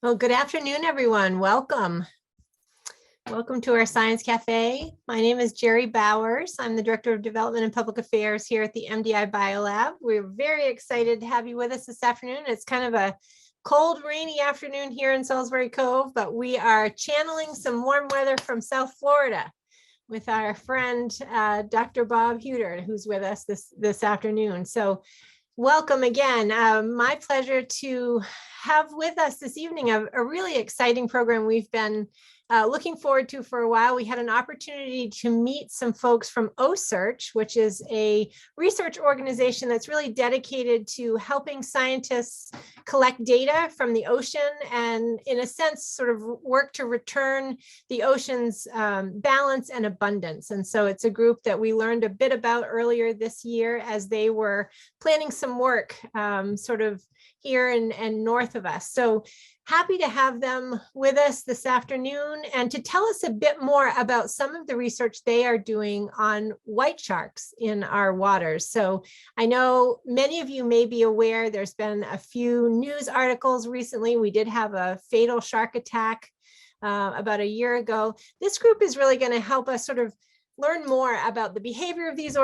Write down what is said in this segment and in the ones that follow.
Well, good afternoon, everyone. Welcome. Welcome to our Science Cafe. My name is Jerry Bowers. I'm the Director of Development and Public Affairs here at the MDI Biolab. We're very excited to have you with us this afternoon. It's kind of a cold, rainy afternoon here in Salisbury Cove, but we are channeling some warm weather from South Florida with our friend, Dr. Bob Hueter, who's with us this afternoon. So welcome again. My pleasure to have with us this evening a really exciting program we've been looking forward to for a while. We had an opportunity to meet some folks from OCEARCH, which is a research organization that's really dedicated to helping scientists collect data from the ocean and, in a sense, sort of work to return the ocean's balance and abundance. And so it's a group that we learned a bit about earlier this year as they were planning some work sort of here and north of us. So happy to have them with us this afternoon and to tell us a bit more about some of the research they are doing on white sharks in our waters. So I know many of you may be aware there's been a few news articles recently. We did have a fatal shark attack about a year ago. This group is really going to help us sort of learn more about the behavior of these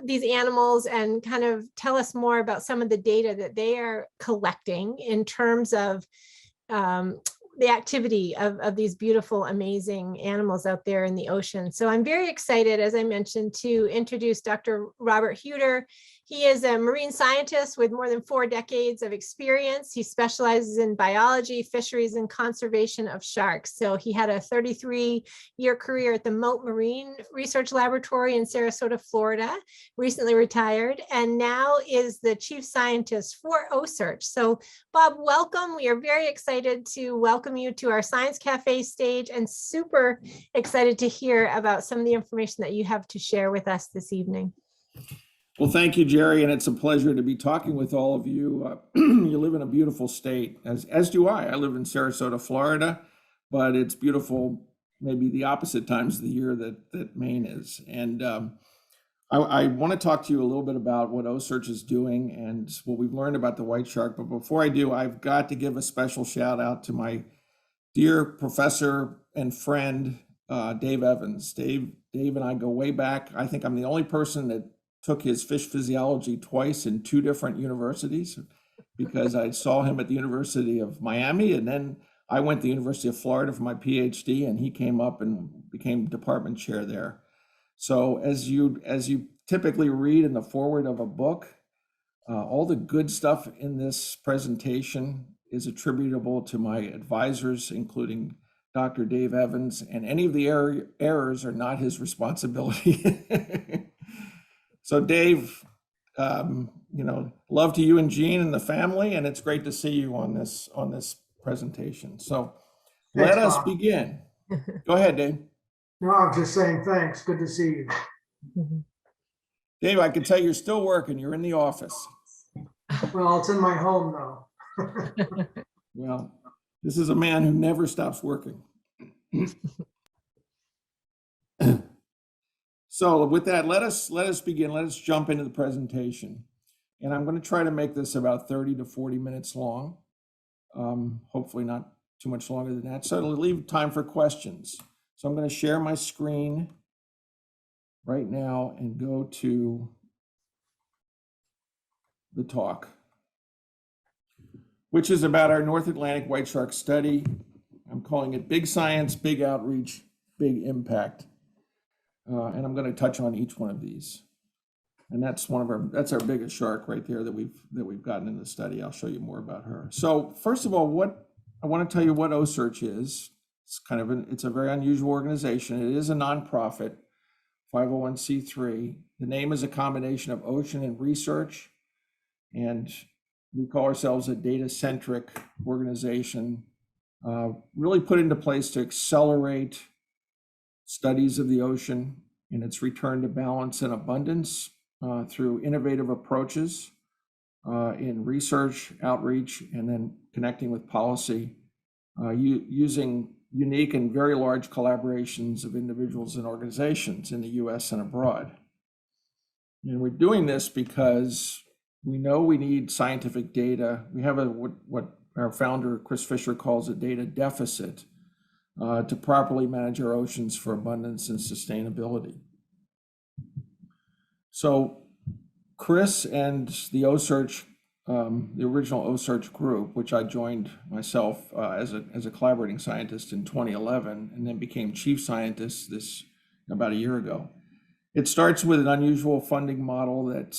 these animals and kind of tell us more about some of the data that they are collecting in terms of the activity of these beautiful, amazing animals out there in the ocean. So I'm very excited, as I mentioned, to introduce Dr. Robert Hueter. He is a marine scientist with more than 4 decades of experience. He specializes in biology, fisheries, and conservation of sharks. So he had a 33-year career at the Mote Marine Research Laboratory in Sarasota, Florida, recently retired, and now is the chief scientist for OCEARCH. So Bob, welcome. We are very excited to welcome you to our Science Cafe stage and super excited to hear about some of the information that you have to share with us this evening. Well, thank you, Jerry, and it's a pleasure to be talking with all of you. You live in a beautiful state, as do I. I live in Sarasota, Florida, but it's beautiful maybe the opposite times of the year that Maine is. And I want to talk to you a little bit about what OCEARCH is doing and what we've learned about the white shark. But before I do, I've got to give a special shout out to my dear professor and friend, Dave Evans. Dave and I go way back. I think I'm the only person that took his fish physiology twice in 2 different universities because I saw him at the University of Miami, and then I went to the University of Florida for my PhD, and he came up and became department chair there. So as you typically read in the foreword of a book, all the good stuff in this presentation is attributable to my advisors, including Dr. Dave Evans, and any of the errors are not his responsibility. So Dave, love to you and Jean and the family, and it's great to see you on this presentation. So Thanks, let us Bob. begin. Go ahead, Dave. No, I'm just saying thanks. Good to see you. Dave, I can tell you're still working. You're in the office. Well, it's in my home though. Well, this is a man who never stops working. So with that, let us begin. Let us jump into the presentation. And I'm going to try to make this about 30 to 40 minutes long. Hopefully not too much longer than that. So it'll leave time for questions. So I'm going to share my screen right now and go to the talk, which is about our North Atlantic white shark study. I'm calling it Big Science, Big Outreach, Big Impact. And I'm going to touch on each one of these. And that's our biggest shark right there that we've gotten in the study. I'll show you more about her. So first of all, I want to tell you what OCEARCH is. It's a very unusual organization. It is a nonprofit, 501c3. The name is a combination of ocean and research. And we call ourselves a data-centric organization, really put into place to accelerate studies of the ocean and its return to balance and abundance through innovative approaches in research, outreach, and then connecting with policy using unique and very large collaborations of individuals and organizations in the US and abroad. And we're doing this because we know we need scientific data. We have what our founder, Chris Fisher, calls a data deficit to properly manage our oceans for abundance and sustainability. So Chris and the OCEARCH, the original OCEARCH group, which I joined myself as a collaborating scientist in 2011, and then became chief scientist about a year ago. It starts with an unusual funding model that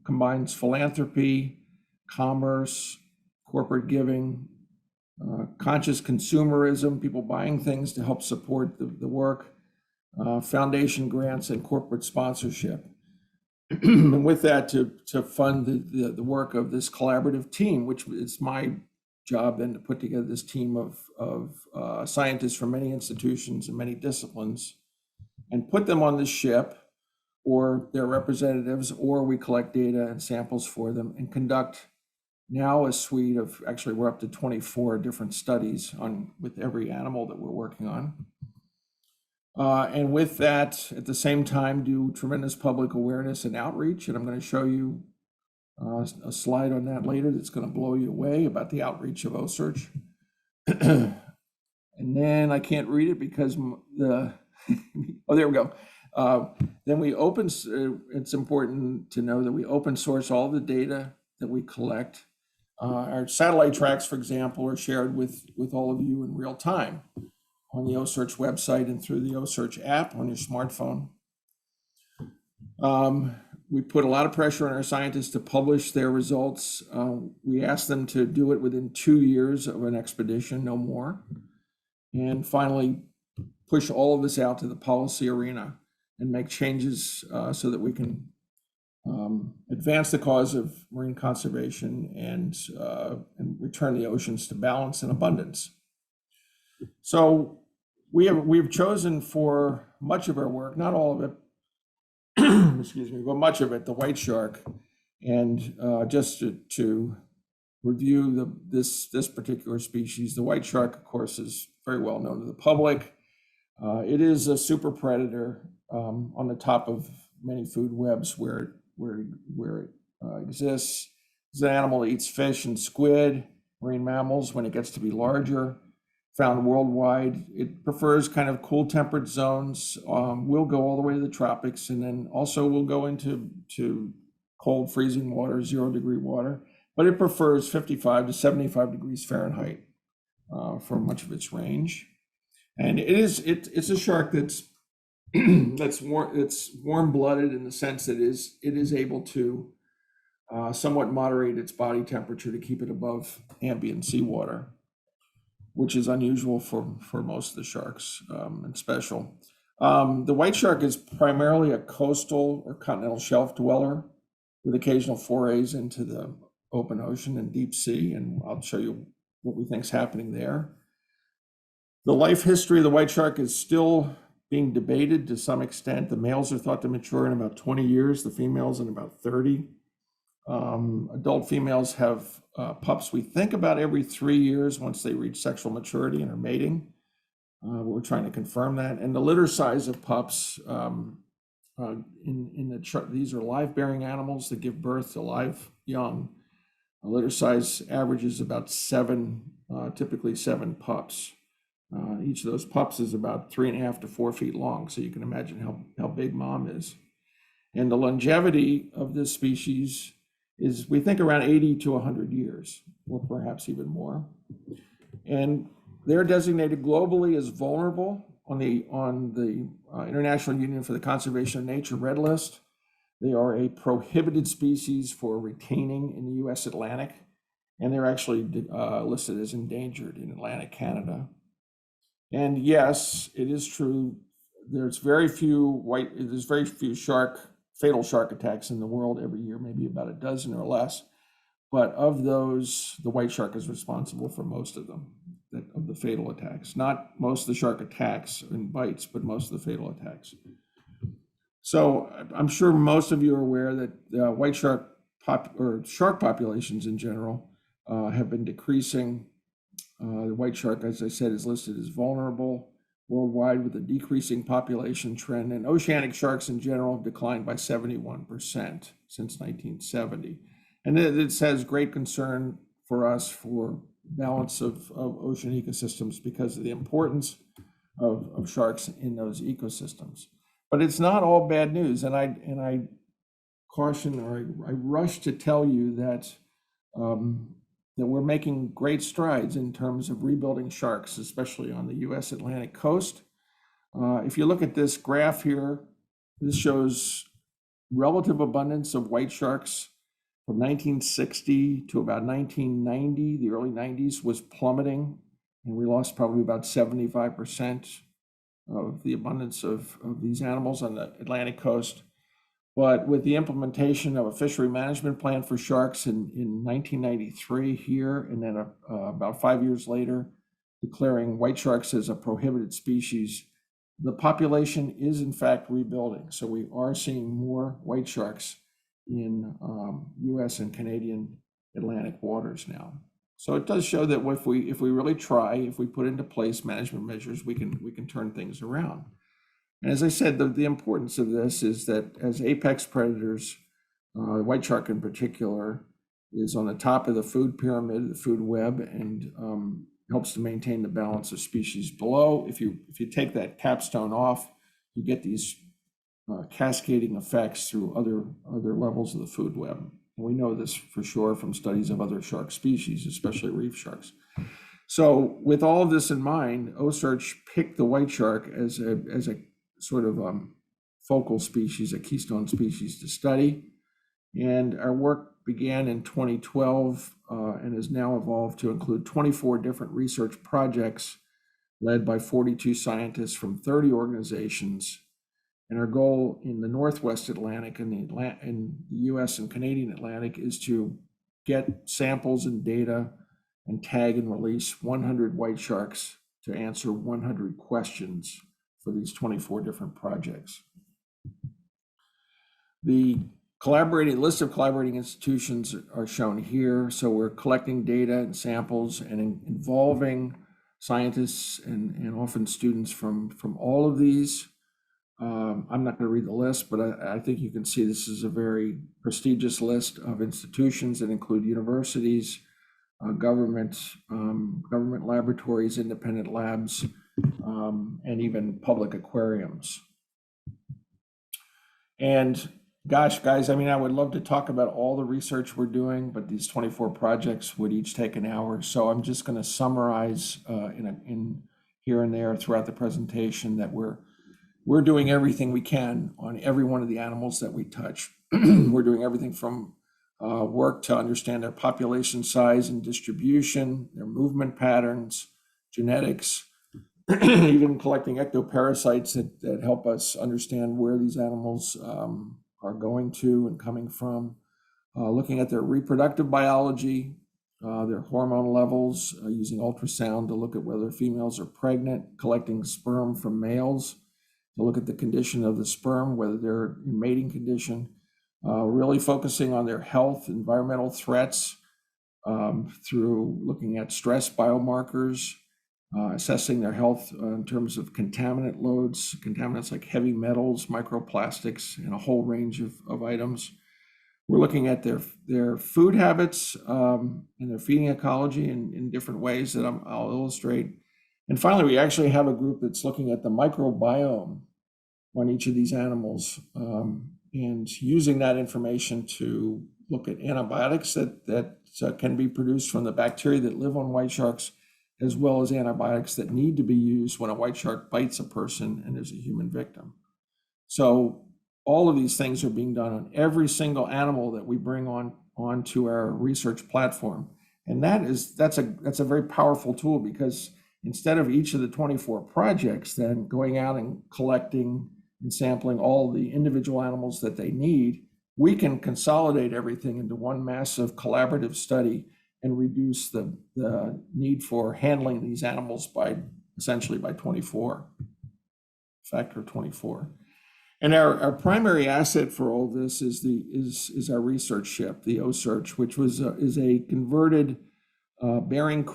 combines philanthropy, commerce, corporate giving, conscious consumerism, people buying things to help support the work, foundation grants, and corporate sponsorship. And with that, to fund the work of this collaborative team, which is my job then to put together this team of scientists from many institutions and many disciplines, and put them on this ship or their representatives, or we collect data and samples for them and conduct now a suite of, actually we're up to 24 different studies with every animal that we're working on. And with that, at the same time, do tremendous public awareness and outreach. And I'm going to show you a slide on that later that's going to blow you away about the outreach of OCEARCH. And then I can't read it because oh, there we go. Then we it's important to know that we open source all the data that we collect. Our satellite tracks, for example, are shared with all of you in real time on the OCEARCH website and through the OCEARCH app on your smartphone. We put a lot of pressure on our scientists to publish their results. We asked them to do it within 2 years of an expedition, no more. And finally, push all of this out to the policy arena and make changes so that we can advance the cause of marine conservation and return the oceans to balance and abundance. So we've chosen for much of our work, not all of it, excuse me, but much of it, the white shark. And just to review this particular species, the white shark, of course, is very well known to the public. It is a super predator on the top of many food webs where it exists. It's an animal that eats fish and squid, marine mammals when it gets to be larger. Found worldwide. It prefers kind of cool temperate zones. We'll go all the way to the tropics, and then also we'll go into cold freezing water, 0-degree water, but it prefers 55 to 75 degrees Fahrenheit for much of its range. And it's a shark that's it's warm-blooded in the sense that it is able to somewhat moderate its body temperature to keep it above ambient seawater, which is unusual for most of the sharks and special. The white shark is primarily a coastal or continental shelf dweller with occasional forays into the open ocean and deep sea, and I'll show you what we think is happening there. The life history of the white shark is still being debated to some extent. The males are thought to mature in about 20 years, the females in about 30. Adult females have pups, we think, about every 3 years once they reach sexual maturity and are mating. We're trying to confirm that. And the litter size of pups these are live-bearing animals that give birth to live young. The litter size averages about 7, typically 7 pups. Each of those pups is about 3.5 to 4 feet long, so you can imagine how big mom is. And the longevity of this species is, we think, around 80 to 100 years, or perhaps even more. And they're designated globally as vulnerable on the International Union for the Conservation of Nature Red List. They are a prohibited species for retaining in the U.S. Atlantic, and they're actually listed as endangered in Atlantic Canada. And yes, it is true. There's very few fatal shark attacks in the world every year, maybe about a dozen or less. But of those, the white shark is responsible for most of them, of the fatal attacks. Not most of the shark attacks and bites, but most of the fatal attacks. So I'm sure most of you are aware that white shark shark populations in general have been decreasing. The white shark, as I said, is listed as vulnerable worldwide with a decreasing population trend, and oceanic sharks in general have declined by 71% since 1970. And this has great concern for us for balance of ocean ecosystems because of the importance of sharks in those ecosystems. But it's not all bad news, and I caution, or I rush to tell you that that we're making great strides in terms of rebuilding sharks, especially on the U.S. Atlantic coast. If you look at this graph here, this shows relative abundance of white sharks from 1960 to about 1990. The early 90s was plummeting, and we lost probably about 75% of the abundance of these animals on the Atlantic coast. But with the implementation of a fishery management plan for sharks in 1993 here, and then about 5 years later, declaring white sharks as a prohibited species, the population is in fact rebuilding. So we are seeing more white sharks in US and Canadian Atlantic waters now. So it does show that if we really try, if we put into place management measures, we can turn things around. And as I said, the importance of this is that as apex predators, white shark in particular, is on the top of the food pyramid, the food web, and helps to maintain the balance of species below. If you take that capstone off, you get these cascading effects through other levels of the food web. And we know this for sure from studies of other shark species, especially reef sharks. So with all of this in mind, OCEARCH picked the white shark as a sort of focal species, a keystone species to study. And our work began in 2012 and has now evolved to include 24 different research projects led by 42 scientists from 30 organizations. And our goal in the Northwest Atlantic and in the US and Canadian Atlantic is to get samples and data and tag and release 100 white sharks to answer 100 questions for these 24 different projects. The list of collaborating institutions are shown here. So we're collecting data and samples and involving scientists and often students from all of these. I'm not going to read the list, but I think you can see this is a very prestigious list of institutions that include universities, government laboratories, independent labs, and even public aquariums. And gosh, guys, I mean, I would love to talk about all the research we're doing, but these 24 projects would each take an hour. So I'm just going to summarize in here and there throughout the presentation that we're doing everything we can on every one of the animals that we touch. We're doing everything from work to understand their population size and distribution, their movement patterns, genetics, even collecting ectoparasites that help us understand where these animals are going to and coming from, looking at their reproductive biology, their hormone levels, using ultrasound to look at whether females are pregnant, collecting sperm from males to look at the condition of the sperm, whether they're in mating condition, really focusing on their health, environmental threats through looking at stress biomarkers, assessing their health in terms of contaminant loads, contaminants like heavy metals, microplastics, and a whole range of items. We're looking at their food habits and their feeding ecology in different ways that I'll illustrate. And finally, we actually have a group that's looking at the microbiome on each of these animals and using that information to look at antibiotics that can be produced from the bacteria that live on white sharks, as well as antibiotics that need to be used when a white shark bites a person and there's a human victim. So all of these things are being done on every single animal that we bring onto our research platform. And that's a very powerful tool, because instead of each of the 24 projects then going out and collecting and sampling all the individual animals that they need, we can consolidate everything into one massive collaborative study and reduce the need for handling these animals essentially by 24, factor 24. And our primary asset for all this is our research ship, the OCEARCH, which is a converted Bering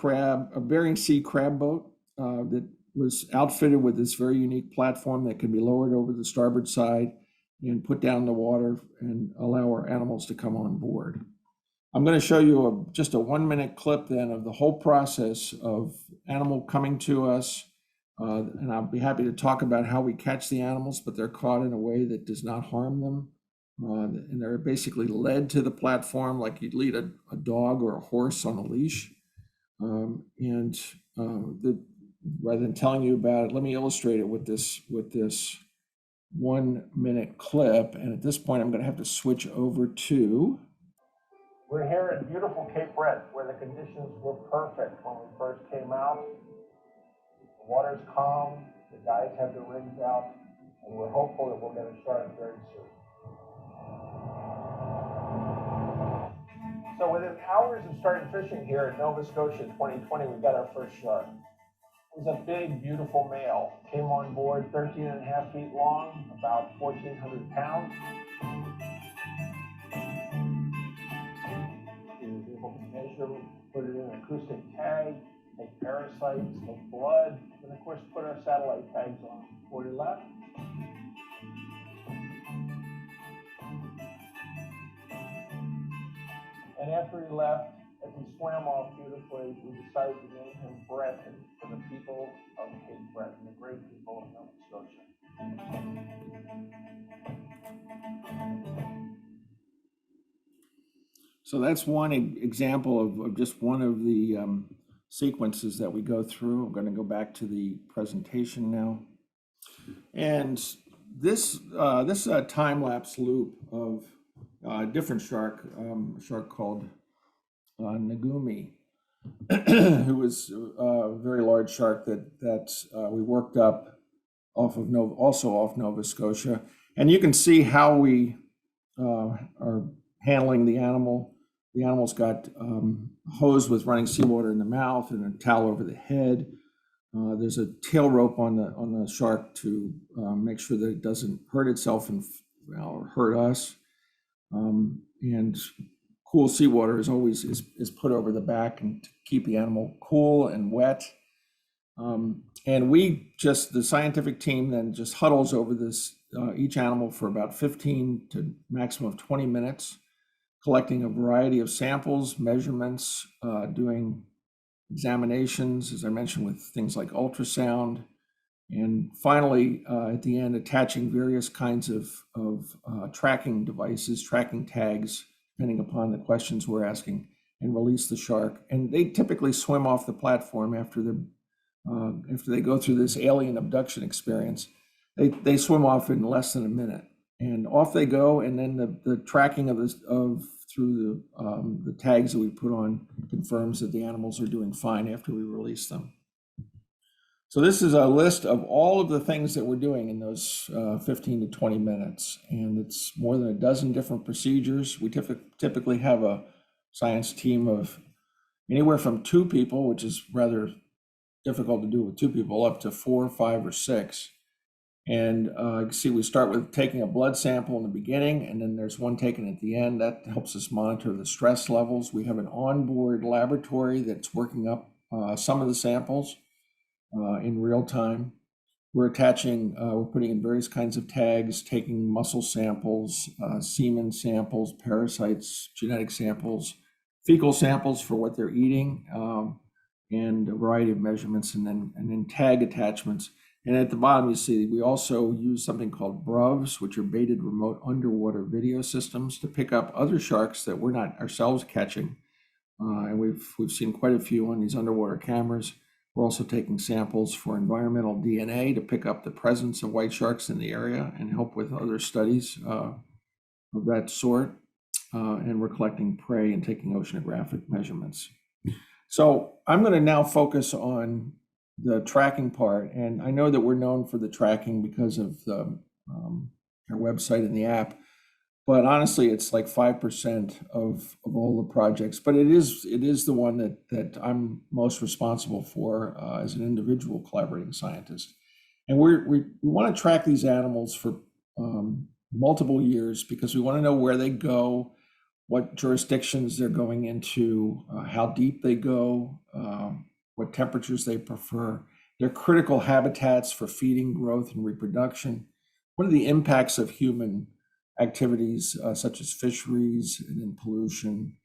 Sea crab boat that was outfitted with this very unique platform that can be lowered over the starboard side and put down in the water and allow our animals to come on board. I'm going to show you just a 1-minute clip then of the whole process of animal coming to us. And I'll be happy to talk about how we catch the animals, but they're caught in a way that does not harm them. And they're basically led to the platform like you'd lead a dog or a horse on a leash. Rather than telling you about it, let me illustrate it with this 1-minute clip. And at this point, I'm going to have to switch over to. We're here in beautiful Cape Breton, where the conditions were perfect when we first came out. The water's calm, the guys have their rigs out, and we're hopeful that we'll get a shark very soon. So within hours of starting fishing here in Nova Scotia in 2020, we got our first shark. It was a big, beautiful male. Came on board 13.5 feet long, about 1,400 pounds. We were able to measure, put it in an acoustic tag, take parasites, take blood, and of course put our satellite tags on. Before he left. And after he left, as he swam off beautifully, we decided to name him Breton for the people of Cape Breton, the great people of Nova Scotia. So that's one example of just one of the sequences that we go through. I'm going to go back to the presentation now. And this is a time-lapse loop of a different shark, a shark called Nagumi, who was a very large shark that we worked up off Nova Scotia. And you can see how we are handling the animal. The animal's got hose with running seawater in the mouth and a towel over the head. There's a tail rope on the shark to make sure that it doesn't hurt itself or hurt us. And cool seawater is always put over the back and to keep the animal cool and wet. And the scientific team then just huddles over this each animal for about 15 to maximum of 20 minutes, collecting a variety of samples, measurements, doing examinations, as I mentioned, with things like ultrasound, and finally, at the end, attaching various kinds of tracking devices, tracking tags, depending upon the questions we're asking, and release the shark. And they typically swim off the platform after they go through this alien abduction experience. They swim off in less than a minute, and off they go. And then the tracking through the tags that we put on confirms that the animals are doing fine after we release them. So this is a list of all of the things that we're doing in those 15 to 20 minutes, and it's more than a dozen different procedures. We typically have a science team of anywhere from 2 people, which is rather difficult to do with 2 people, up to 4, 5, or 6. And you can see we start with taking a blood sample in the beginning, and then there's one taken at the end. That helps us monitor the stress levels. We have an onboard laboratory that's working up some of the samples in real time. We're putting in various kinds of tags, taking muscle samples, semen samples, parasites, genetic samples, fecal samples for what they're eating, and a variety of measurements, and then tag attachments. And at the bottom, you see we also use something called BRUVs, which are baited remote underwater video systems, to pick up other sharks that we're not ourselves catching. And we've seen quite a few on these underwater cameras. We're also taking samples for environmental DNA to pick up the presence of white sharks in the area and help with other studies of that sort. And we're collecting prey and taking oceanographic measurements. So I'm going to now focus on the tracking part. And I know that we're known for the tracking because of our website and the app. But honestly, it's like 5% of all the projects. But it is the one that I'm most responsible for as an individual collaborating scientist. And we want to track these animals for multiple years because we want to know where they go, what jurisdictions they're going into, how deep they go, what temperatures they prefer, their critical habitats for feeding, growth, and reproduction. What are the impacts of human activities such as fisheries and then pollution,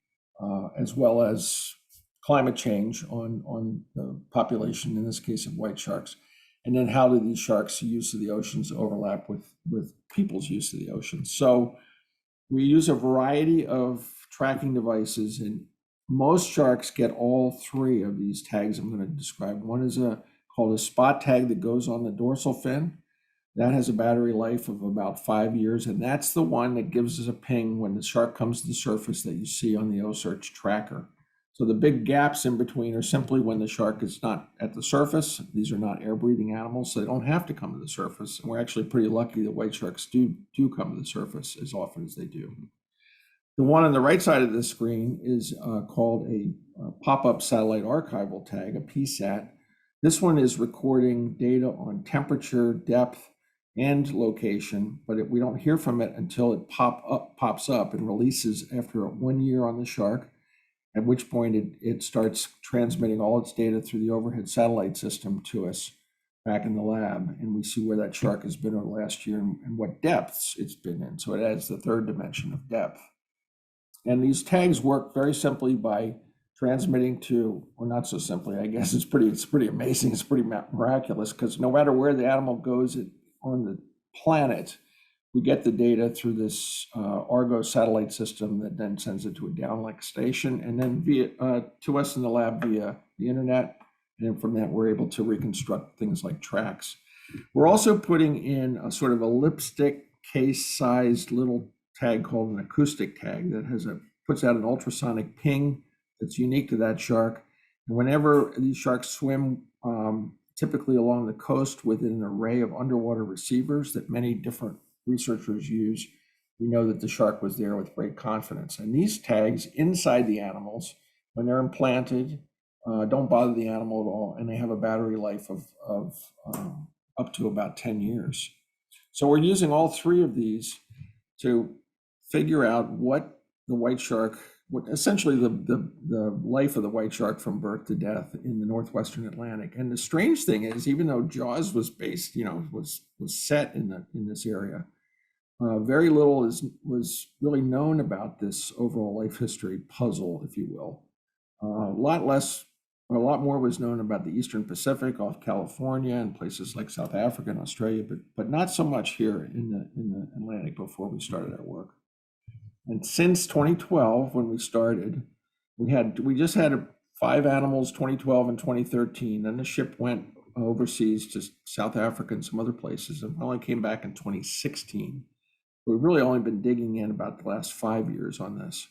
as well as climate change on the population, in this case of white sharks. And then how do these sharks' use of the oceans overlap with people's use of the ocean? So we use a variety of tracking devices, and most sharks get all three of these tags I'm going to describe. One is called a spot tag that goes on the dorsal fin. That has a battery life of about 5 years, and that's the one that gives us a ping when the shark comes to the surface that you see on the OCEARCH tracker. So the big gaps in between are simply when the shark is not at the surface. These are not air-breathing animals, so they don't have to come to the surface. And we're actually pretty lucky that white sharks do come to the surface as often as they do. The one on the right side of the screen is called a pop-up satellite archival tag, a PSAT. This one is recording data on temperature, depth, and location, but we don't hear from it until it pops up and releases after 1 year on the shark, at which point it starts transmitting all its data through the overhead satellite system to us back in the lab, and we see where that shark has been over the last year and what depths it's been in. So it adds the third dimension of depth. And these tags work very simply by transmitting to, or not so simply, I guess it's pretty amazing, it's pretty miraculous, because no matter where the animal goes on the planet, we get the data through this Argo satellite system that then sends it to a downlink station, and then to us in the lab via the internet. And from that, we're able to reconstruct things like tracks. We're also putting in a sort of a lipstick case-sized little tag called an acoustic tag that puts out an ultrasonic ping that's unique to that shark. And whenever these sharks swim, typically along the coast within an array of underwater receivers that many different researchers use, we know that the shark was there with great confidence. And these tags inside the animals, when they're implanted, don't bother the animal at all, and they have a battery life of up to about 10 years. So we're using all three of these to figure out what the white shark, essentially the life of the white shark from birth to death in the Northwestern Atlantic. And the strange thing is, even though Jaws was based, was set in this area, very little was really known about this overall life history puzzle, if you will. A lot more was known about the Eastern Pacific, off California, and places like South Africa and Australia, but not so much here in the Atlantic before we started our work. And since 2012, when we started, we just had 5 animals, 2012 and 2013. Then the ship went overseas to South Africa and some other places, and only came back in 2016. We've really only been digging in about the last 5 years on this.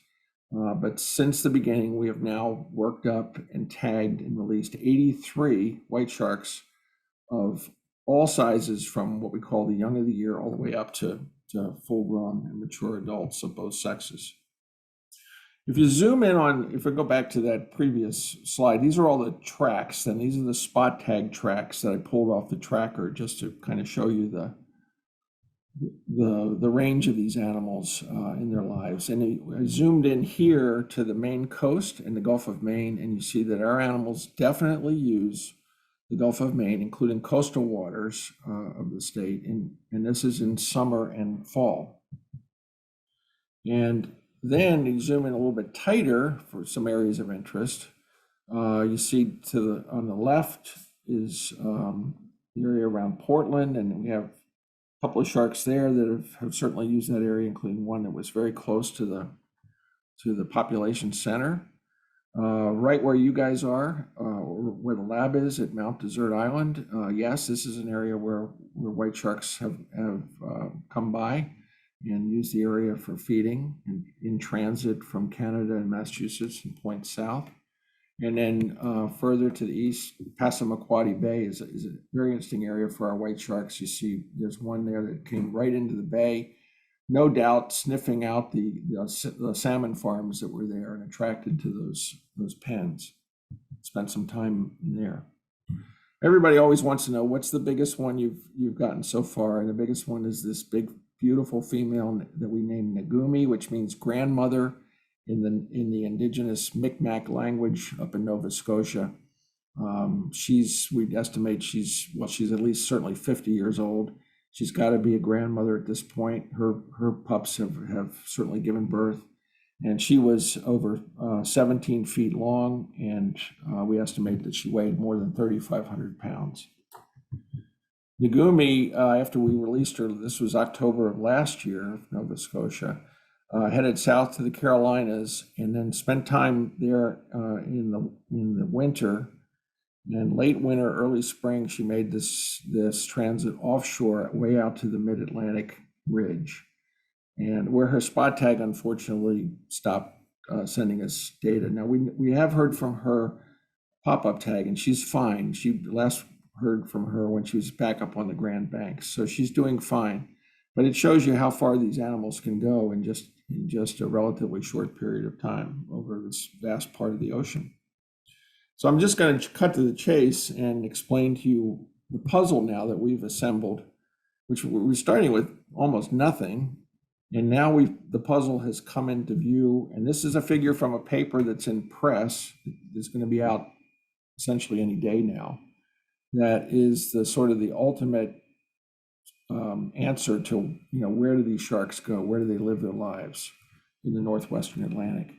But since the beginning, we have now worked up and tagged and released 83 white sharks of all sizes, from what we call the young of the year all the way up to full-grown and mature adults of both sexes. If you zoom in if we go back to that previous slide, these are all the tracks, and these are the spot tag tracks that I pulled off the tracker just to kind of show you the range of these animals in their lives. And I zoomed in here to the Maine coast and the Gulf of Maine, and you see that our animals definitely use the Gulf of Maine, including coastal waters of the state, and this is in summer and fall. And then you zoom in a little bit tighter for some areas of interest. You see on the left is the area around Portland, and we have a couple of sharks there that have certainly used that area, including one that was very close to the population center. Right where you guys are, where the lab is at Mount Desert Island, yes, this is an area where white sharks have come by and used the area for feeding and in transit from Canada and Massachusetts and point south. And then further to the east, Passamaquoddy Bay is a very interesting area for our white sharks. You see there's one there that came right into the bay, no doubt sniffing out the salmon farms that were there and attracted to those pens. Spent some time in there. Everybody always wants to know, what's the biggest one you've gotten so far? And the biggest one is this big, beautiful female that we named Nagumi, which means grandmother in the indigenous Mi'kmaq language up in Nova Scotia. We'd estimate she's at least certainly 50 years old. She's got to be a grandmother at this point. Her pups have certainly given birth. And she was over 17 feet long, and we estimate that she weighed more than 3,500 pounds. Nagumi, after we released her, this was October of last year, Nova Scotia, headed south to the Carolinas and then spent time there in the winter. And late winter, early spring, she made this transit offshore way out to the mid-Atlantic ridge. And where her spot tag unfortunately stopped sending us data. Now we have heard from her pop-up tag, and she's fine. She last heard from her when she was back up on the Grand Banks, so she's doing fine. But it shows you how far these animals can go in just a relatively short period of time over this vast part of the ocean. So I'm just going to cut to the chase and explain to you the puzzle now that we've assembled, which we're starting with almost nothing. And now the puzzle has come into view, and this is a figure from a paper that's in press. It's going to be out essentially any day now. That is the sort of the ultimate answer to, where do these sharks go? Where do they live their lives in the Northwestern Atlantic?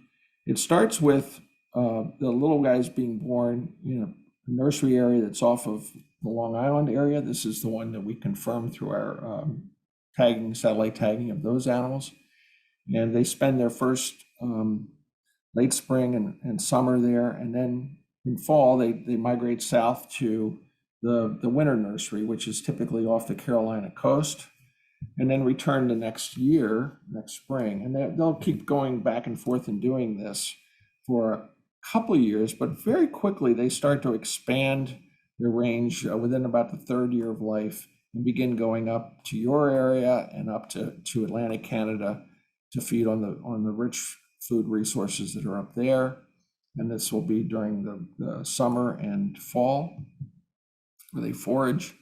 It starts with the little guys being born in a nursery area that's off of the Long Island area. This is the one that we confirmed through our satellite tagging of those animals. And they spend their first late spring and summer there. And then in fall, they migrate south to the winter nursery, which is typically off the Carolina coast, and then return the next spring. And they'll keep going back and forth and doing this for a couple of years, but very quickly they start to expand their range within about the third year of life and begin going up to your area and up to Atlantic Canada to feed on the rich food resources that are up there. And this will be during the summer and fall, where they forage.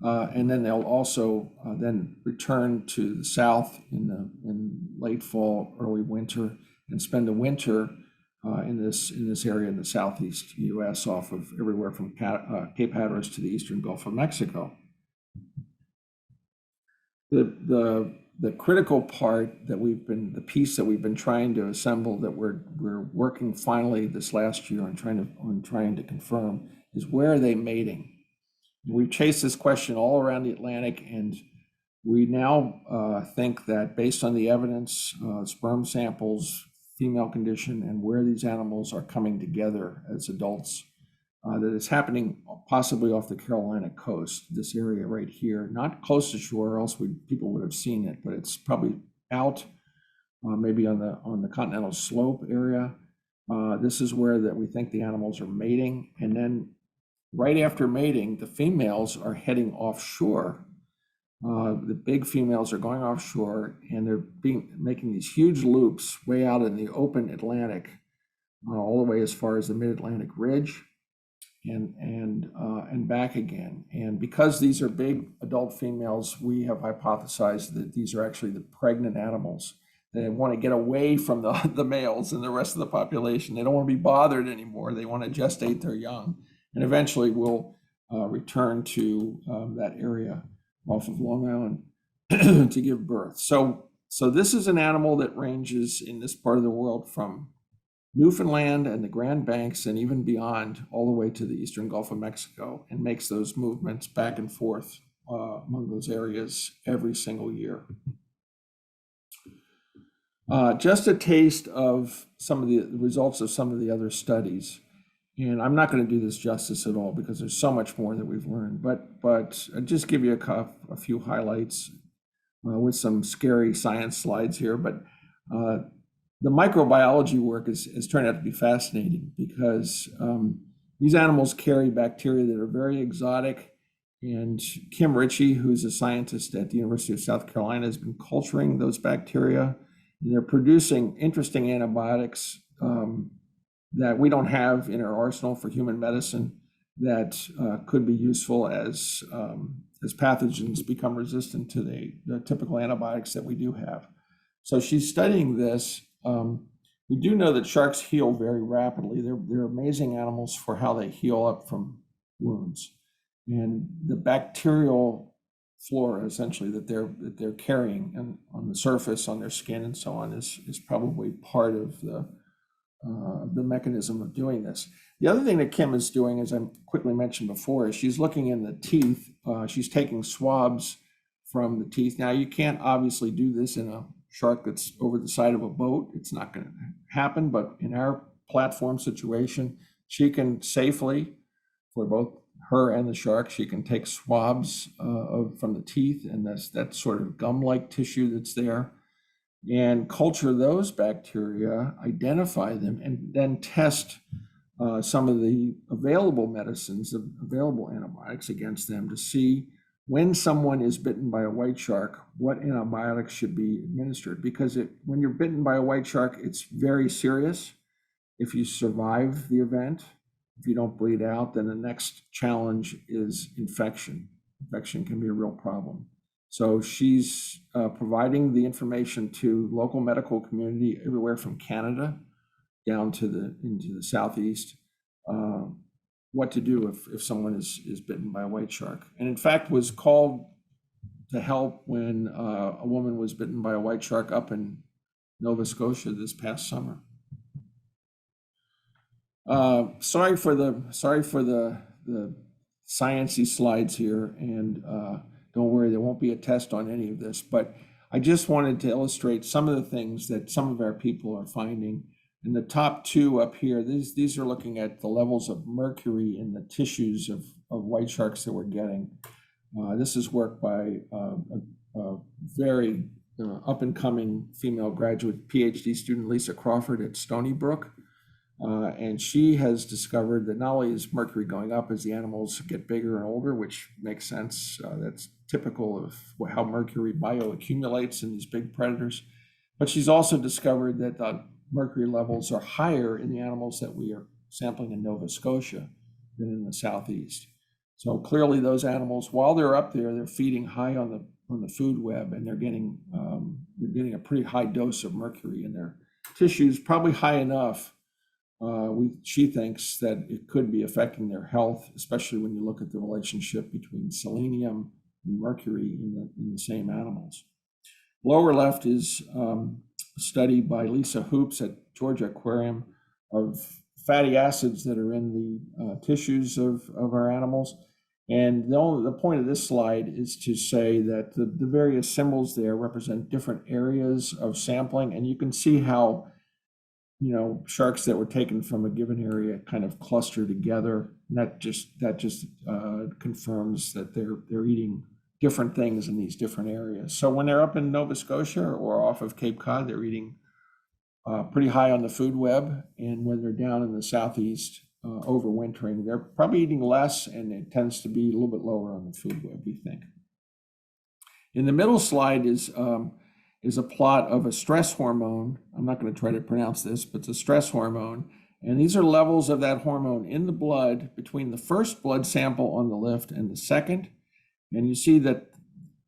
And then they'll also then return to the south in late fall, early winter, and spend the winter in this area in the southeast U.S. off of everywhere from Cape Hatteras to the eastern Gulf of Mexico. The critical part the piece that we've been trying to assemble, that we're working finally this last year on trying to confirm, is where are they mating? We've chased this question all around the Atlantic, and we now think that based on the evidence, sperm samples, female condition, and where these animals are coming together as adults, that it's happening possibly off the Carolina coast, this area right here, not close to shore, or else people would have seen it, but it's probably out, maybe on the continental slope area. This is where that we think the animals are mating, and then right after mating, the females are heading offshore. The big females are going offshore, and they're making these huge loops way out in the open Atlantic, all the way as far as the mid-Atlantic ridge, and back again. And because these are big adult females, we have hypothesized that these are actually the pregnant animals. They want to get away from the males and the rest of the population. They don't want to be bothered anymore. They want to gestate their young, and eventually will return to that area off of Long Island to give birth. So this is an animal that ranges in this part of the world from Newfoundland and the Grand Banks and even beyond, all the way to the eastern Gulf of Mexico, and makes those movements back and forth among those areas every single year. Just a taste of some of the results of some of the other studies. And I'm not going to do this justice at all because there's so much more that we've learned, but I'll just give you a few highlights with some scary science slides here. But the microbiology work has turned out to be fascinating because these animals carry bacteria that are very exotic. And Kim Ritchie, who's a scientist at the University of South Carolina, has been culturing those bacteria. And they're producing interesting antibiotics that we don't have in our arsenal for human medicine that could be useful as pathogens become resistant to the typical antibiotics that we do have. So she's studying this. We do know that sharks heal very rapidly. They're amazing animals for how they heal up from wounds. And the bacterial flora essentially that they're carrying and on the surface, on their skin and so on is probably part of the mechanism of doing this. The other thing that Kim is doing, as I quickly mentioned before, is she's looking in the teeth. She's taking swabs from the teeth. Now, you can't obviously do this in a shark that's over the side of a boat. It's not going to happen, but in our platform situation, she can safely, for both her and the shark, she can take swabs from the teeth, and that sort of gum-like tissue that's there, and culture those bacteria, identify them, and then test some of the available medicines, available antibiotics against them to see when someone is bitten by a white shark, what antibiotics should be administered. Because when you're bitten by a white shark, it's very serious. If you survive the event, if you don't bleed out, then the next challenge is infection. Infection can be a real problem. So she's providing the information to local medical community everywhere from Canada down into the Southeast, what to do if someone is bitten by a white shark. And in fact, was called to help when a woman was bitten by a white shark up in Nova Scotia this past summer. Sorry for the sciencey slides here, and don't worry, there won't be a test on any of this, but I just wanted to illustrate some of the things that some of our people are finding. And the top two up here, these are looking at the levels of mercury in the tissues of white sharks that we're getting. This is work by a very up-and-coming female graduate PhD student, Lisa Crawford at Stony Brook. And she has discovered that not only is mercury going up as the animals get bigger and older, which makes sense, that's typical of how mercury bioaccumulates in these big predators, but she's also discovered that the mercury levels are higher in the animals that we are sampling in Nova Scotia than in the Southeast. So clearly those animals, while they're up there, they're feeding high on the food web, and they're getting a pretty high dose of mercury in their tissues, probably high enough. She thinks that it could be affecting their health, especially when you look at the relationship between selenium and mercury in the same animals. Lower left is a study by Lisa Hoops at Georgia Aquarium of fatty acids that are in the tissues of our animals. And the point of this slide is to say that the various symbols there represent different areas of sampling, and you can see how sharks that were taken from a given area kind of cluster together. And that just confirms that they're eating different things in these different areas. So when they're up in Nova Scotia or off of Cape Cod, they're eating pretty high on the food web. And when they're down in the Southeast overwintering, they're probably eating less, and it tends to be a little bit lower on the food web, we think. In the middle slide is a plot of a stress hormone. I'm not going to try to pronounce this, but it's a stress hormone. And these are levels of that hormone in the blood between the first blood sample on the left and the second. And you see that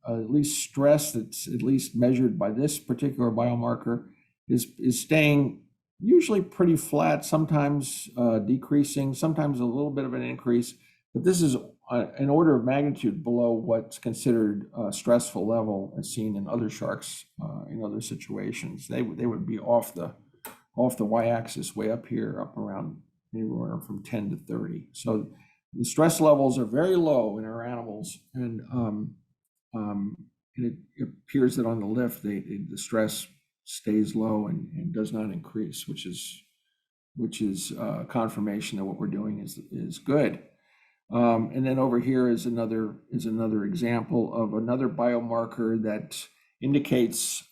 at least stress that's at least measured by this particular biomarker is staying usually pretty flat, sometimes decreasing, sometimes a little bit of an increase. But this is an order of magnitude below what's considered a stressful level as seen in other sharks in other situations. They would be off the y-axis way up here, up around anywhere from 10 to 30. So the stress levels are very low in our animals, and it appears that on the left, the stress stays low and does not increase, which is confirmation that what we're doing is good. And then over here is another example of another biomarker that indicates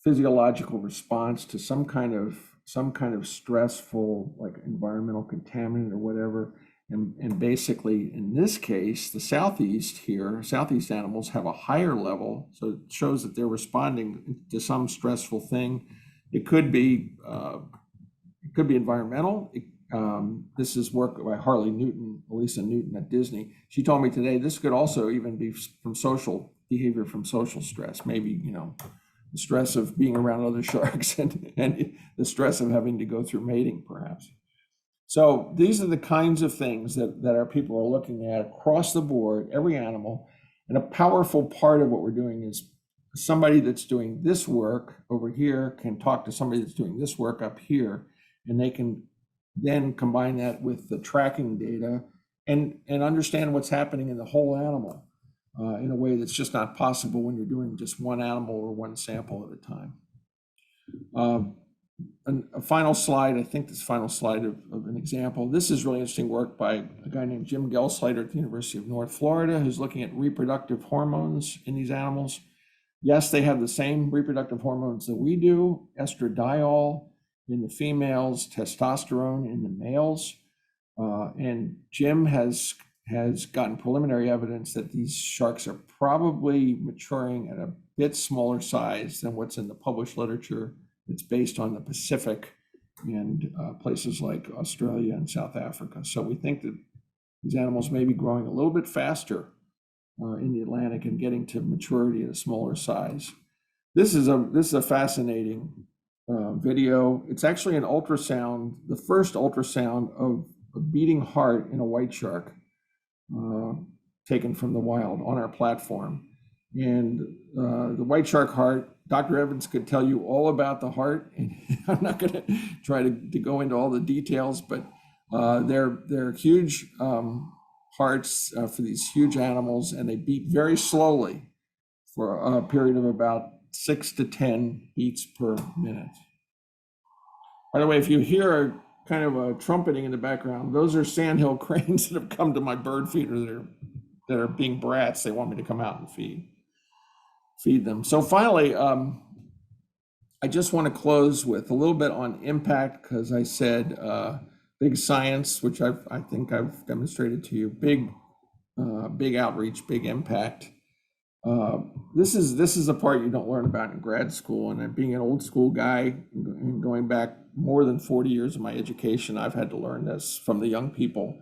physiological response to some kind of stressful, like environmental contaminant or whatever. And basically, in this case, the Southeast animals have a higher level. So it shows that they're responding to some stressful thing. It could be environmental. This is work by Elisa Newton at Disney. She told me today this could also even be from social behavior, from social stress. Maybe, the stress of being around other sharks and the stress of having to go through mating, perhaps. So these are the kinds of things that our people are looking at across the board, every animal. And a powerful part of what we're doing is somebody that's doing this work over here can talk to somebody that's doing this work up here, and they can then combine that with the tracking data and understand what's happening in the whole animal in a way that's just not possible when you're doing just one animal or one sample at a time. A final slide, I think this final slide of an example. This is really interesting work by a guy named Jim Gelslater at the University of North Florida, who's looking at reproductive hormones in these animals. Yes, they have the same reproductive hormones that we do, estradiol in the females, testosterone in the males. And Jim has gotten preliminary evidence that these sharks are probably maturing at a bit smaller size than what's in the published literature. It's based on the Pacific and places like Australia and South Africa. So we think that these animals may be growing a little bit faster in the Atlantic and getting to maturity at a smaller size. This is a fascinating video. It's actually an ultrasound, the first ultrasound of a beating heart in a white shark taken from the wild on our platform. And the white shark heart, Dr. Evans could tell you all about the heart, and I'm not going to try to go into all the details, but they're huge hearts for these huge animals, and they beat very slowly for a period of about 6 to 10 beats per minute. By the way, if you hear kind of a trumpeting in the background, those are sandhill cranes that have come to my bird feeder that are being brats. They want me to come out and feed them. So finally, I just want to close with a little bit on impact, because I said big science, which I think I've demonstrated to you, big outreach, big impact. This is the part you don't learn about in grad school. And being an old school guy and going back more than 40 years of my education, I've had to learn this from the young people,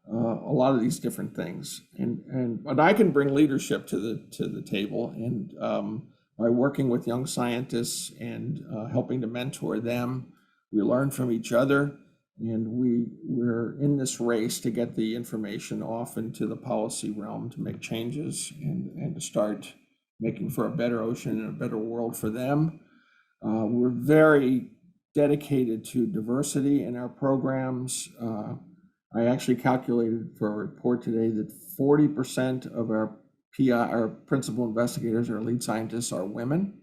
a lot of these different things. But I can bring leadership to the table, and by working with young scientists and helping to mentor them, we learn from each other, and we're in this race to get the information off into the policy realm to make changes and to start making for a better ocean and a better world for them. We're very dedicated to diversity in our programs. I actually calculated for a report today that 40% of our PI, our principal investigators, our lead scientists, are women.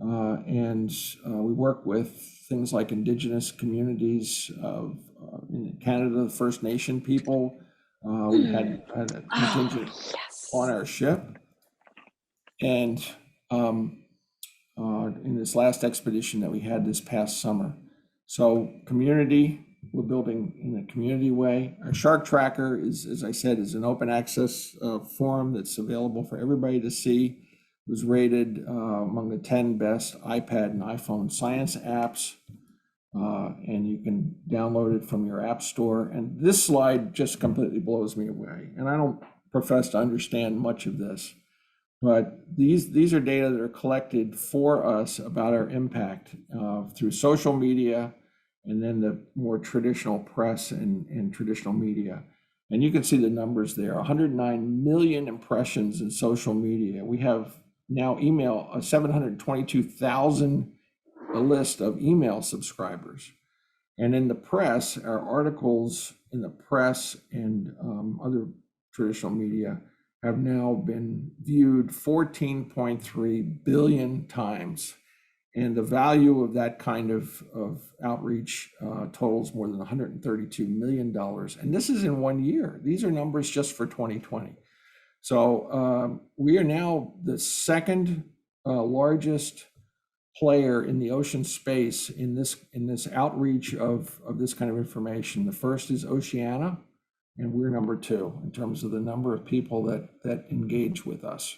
And we work with things like indigenous communities of in Canada, the First Nation people. We had a contingent on our ship. And in this last expedition that we had this past summer. So community, we're building in a community way. Our shark tracker is, as I said, is an open access forum that's available for everybody to see. It was rated among the 10 best iPad and iPhone science apps. And you can download it from your app store. And this slide just completely blows me away. And I don't profess to understand much of this, but these are data that are collected for us about our impact through social media and then the more traditional press and traditional media. And you can see the numbers there, 109 million impressions in social media. We have now 722,000 a list of email subscribers. And in the press, our articles in the press and other traditional media have now been viewed 14.3 billion times. And the value of that kind of outreach totals more than $132 million. And this is in 1 year. These are numbers just for 2020. So we are now the second largest player in the ocean space in this outreach of this kind of information. The first is Oceania, and we're number 2 in terms of the number of people that engage with us.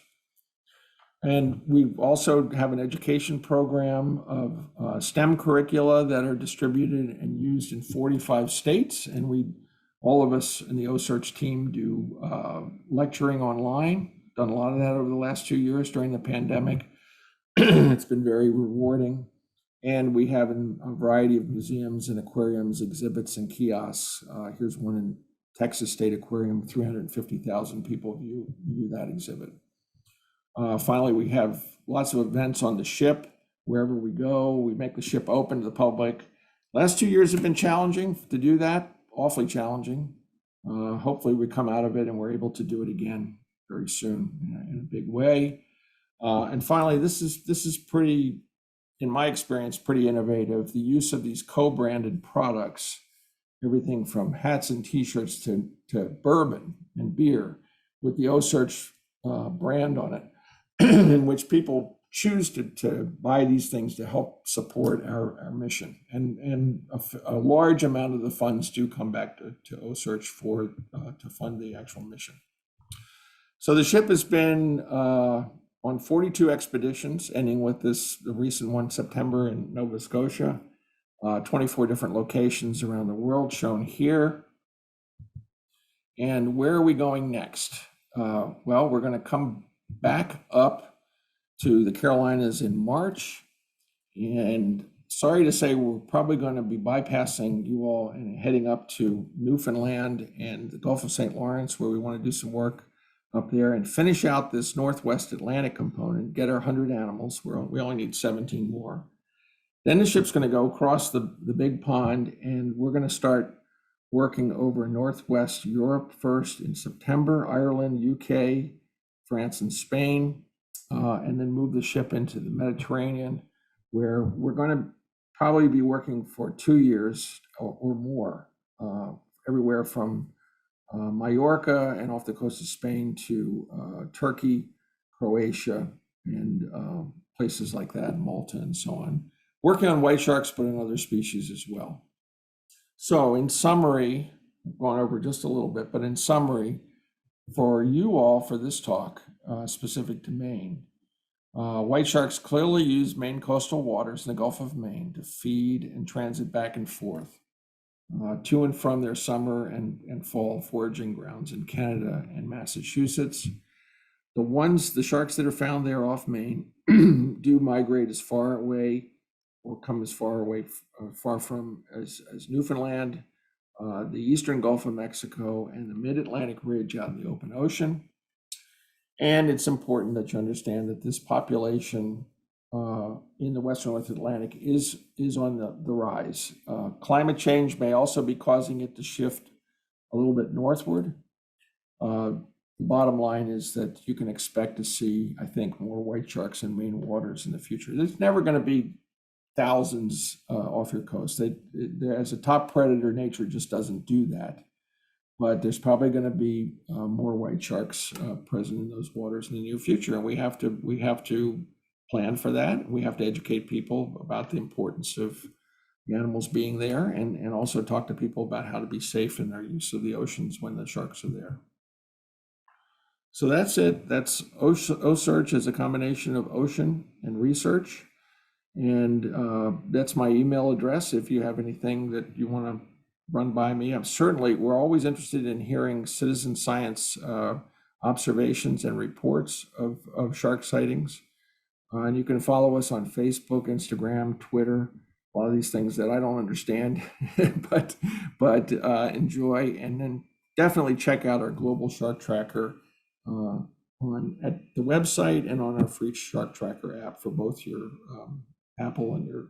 And we also have an education program of STEM curricula that are distributed and used in 45 states. And all of us in the OCEARCH team do lecturing online, done a lot of that over the last 2 years during the pandemic. It's been very rewarding. And we have a variety of museums and aquariums, exhibits and kiosks. Here's one in Texas State Aquarium, 350,000 people view that exhibit. Finally, we have lots of events on the ship. Wherever we go, we make the ship open to the public. Last 2 years have been challenging to do that, awfully challenging. Hopefully we come out of it and we're able to do it again very soon in a big way. And finally, this is pretty, in my experience, pretty innovative. The use of these co-branded products, everything from hats and t-shirts to bourbon and beer with the OCEARCH brand on it, in which people choose to buy these things to help support our mission. And a large amount of the funds do come back to OCEARCH to fund the actual mission. So the ship has been on 42 expeditions, ending with the recent one, September in Nova Scotia, 24 different locations around the world shown here. And where are we going next? Well, we're going to come back up to the Carolinas in March. And sorry to say, we're probably going to be bypassing you all and heading up to Newfoundland and the Gulf of St. Lawrence, where we want to do some work up there and finish out this Northwest Atlantic component, get our 100 animals. We only need 17 more. Then the ship's going to go across the big pond, and we're going to start working over Northwest Europe first in September, Ireland, UK, France, and Spain, and then move the ship into the Mediterranean, where we're going to probably be working for 2 years or more, everywhere from Mallorca and off the coast of Spain to Turkey, Croatia, and places like that, Malta and so on. Working on white sharks, but on other species as well. So in summary, I've gone over just a little bit, but in summary, for you all for this talk, specific to Maine, white sharks clearly use Maine coastal waters in the Gulf of Maine to feed and transit back and forth to and from their summer and fall foraging grounds in Canada and Massachusetts. The sharks that are found there off Maine do migrate as far away or come as far away, far from as Newfoundland, the eastern Gulf of Mexico, and the mid-Atlantic ridge out in the open ocean. And it's important that you understand that this population in the Western North Atlantic is on the rise. Climate change may also be causing it to shift a little bit northward. The bottom line is that you can expect to see, I think, more white sharks in Maine waters in the future. There's never going to be thousands off your coast. As a top predator, nature just doesn't do that. But there's probably going to be more white sharks present in those waters in the near future, and we have to plan for that. We have to educate people about the importance of the animals being there, and also talk to people about how to be safe in their use of the oceans when the sharks are there. So that's it. That's OCEARCH is a combination of ocean and research. And that's my email address if you have anything that you want to run by me. We're always interested in hearing citizen science observations and reports of shark sightings. And you can follow us on Facebook, Instagram, Twitter, a lot of these things that I don't understand, but enjoy. And then definitely check out our global shark tracker at the website and on our free shark tracker app for both your Apple and your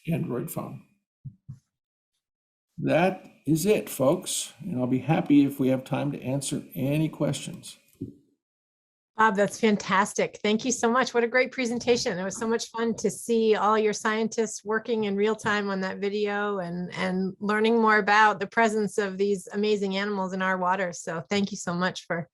Android phone. That is it, folks. And I'll be happy if we have time to answer any questions. Bob, that's fantastic. Thank you so much. What a great presentation. It was so much fun to see all your scientists working in real time on that video and learning more about the presence of these amazing animals in our waters. So thank you so much for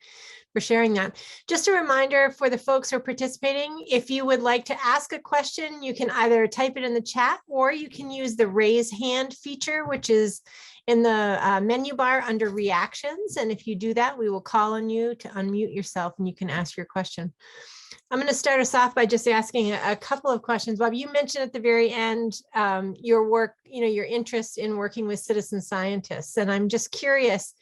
sharing that. Just a reminder for the folks who are participating, if you would like to ask a question, you can either type it in the chat or you can use the raise hand feature, which is in the menu bar under reactions. And if you do that, we will call on you to unmute yourself and you can ask your question. I'm going to start us off by just asking a couple of questions. Bob, you mentioned at the very end your work, your interest in working with citizen scientists. And I'm just curious,